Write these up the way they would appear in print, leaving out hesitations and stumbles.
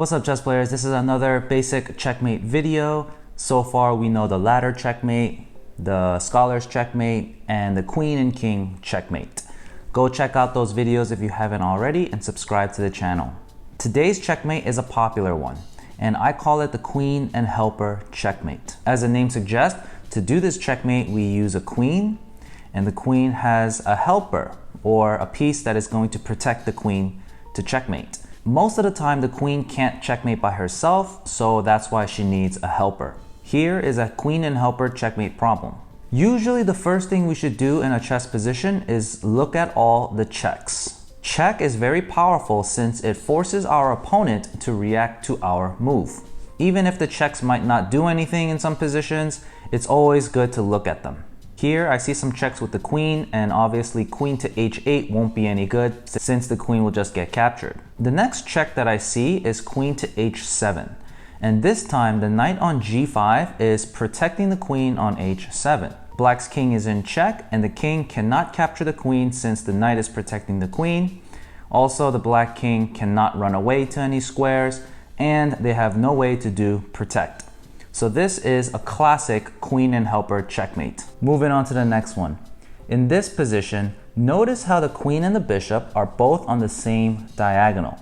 What's up, chess players? This is another basic checkmate video. So far we know the ladder checkmate, the scholar's checkmate, and the queen and king checkmate. Go check out those videos if you haven't already and subscribe to the channel. Today's checkmate is a popular one, and I call it the queen and helper checkmate. As the name suggests, to do this checkmate we use a queen, and the queen has a helper or a piece that is going to protect the queen to checkmate. Most of the time the queen can't checkmate by herself, so that's why she needs a helper. Here is a queen and helper checkmate problem. Usually the first thing we should do in a chess position is look at all the checks. Check is very powerful since it forces our opponent to react to our move. Even if the checks might not do anything in some positions, it's always good to look at them. Here I see some checks with the queen, and obviously queen to h8 won't be any good since the queen will just get captured. The next check that I see is queen to h7, and this time the knight on g5 is protecting the queen on h7. Black's king is in check and the king cannot capture the queen since the knight is protecting the queen. Also, the black king cannot run away to any squares and they have no way to do protect. So this is a classic queen and helper checkmate. Moving on to the next one. In this position, notice how the queen and the bishop are both on the same diagonal.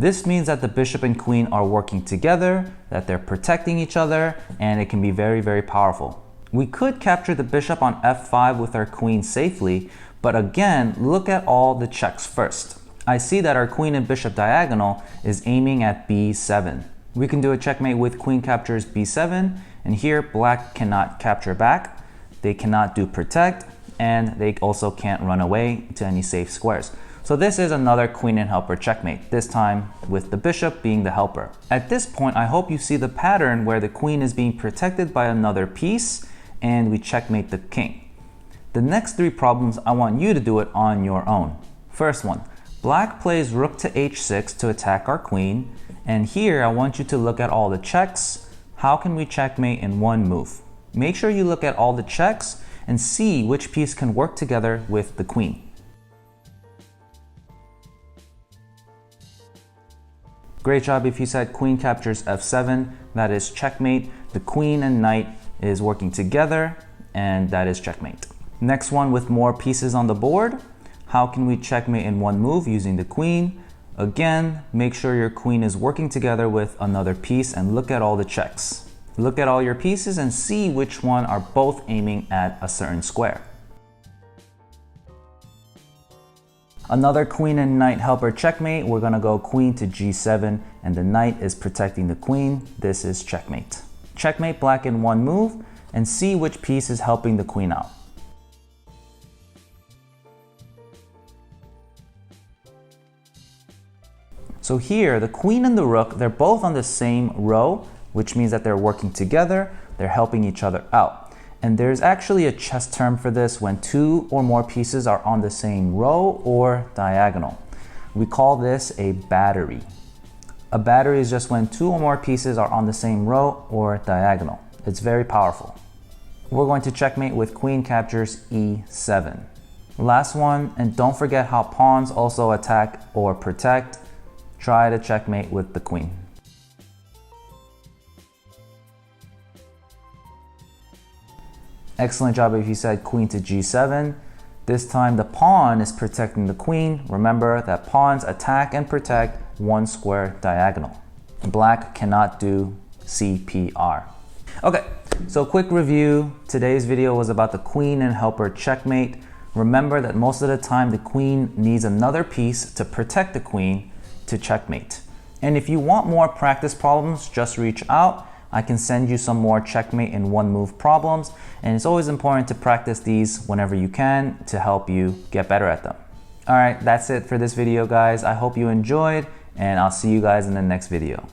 This means that the bishop and queen are working together, that they're protecting each other, and it can be very, very powerful. We could capture the bishop on f5 with our queen safely, but again, look at all the checks first. I see that our queen and bishop diagonal is aiming at b7. We can do a checkmate with queen captures b7, and here black cannot capture back, they cannot do protect, and they also can't run away to any safe squares. So this is another queen and helper checkmate, this time with the bishop being the helper. At this point, I hope you see the pattern where the queen is being protected by another piece, and we checkmate the king. The next three problems, I want you to do it on your own. First one, black plays rook to h6 to attack our queen. And here I want you to look at all the checks. How can we checkmate in one move? Make sure you look at all the checks and see which piece can work together with the queen. Great job if you said queen captures f7, that is checkmate. The queen and knight is working together and that is checkmate. Next one with more pieces on the board. How can we checkmate in one move using the queen? Again, make sure your queen is working together with another piece and look at all the checks. Look at all your pieces and see which one are both aiming at a certain square. Another queen and knight helper checkmate. We're gonna go queen to g7 and the knight is protecting the queen. This is checkmate. Checkmate black in one move and see which piece is helping the queen out. So here, the queen and the rook, they're both on the same row, which means that they're working together, they're helping each other out. And there's actually a chess term for this when two or more pieces are on the same row or diagonal. We call this a battery. A battery is just when two or more pieces are on the same row or diagonal. It's very powerful. We're going to checkmate with queen captures e7. Last one, and don't forget how pawns also attack or protect. Try to checkmate with the queen. Excellent job if you said queen to g7. This time the pawn is protecting the queen. Remember that pawns attack and protect one square diagonal. Black cannot do CPR. Okay, so quick review. Today's video was about the queen and helper checkmate. Remember that most of the time the queen needs another piece to protect the queen to checkmate. And if you want more practice problems, just reach out. I can send you some more checkmate in one move problems, and it's always important to practice these whenever you can to help you get better at them. All right, that's it for this video, guys. I hope you enjoyed, and I'll see you guys in the next video.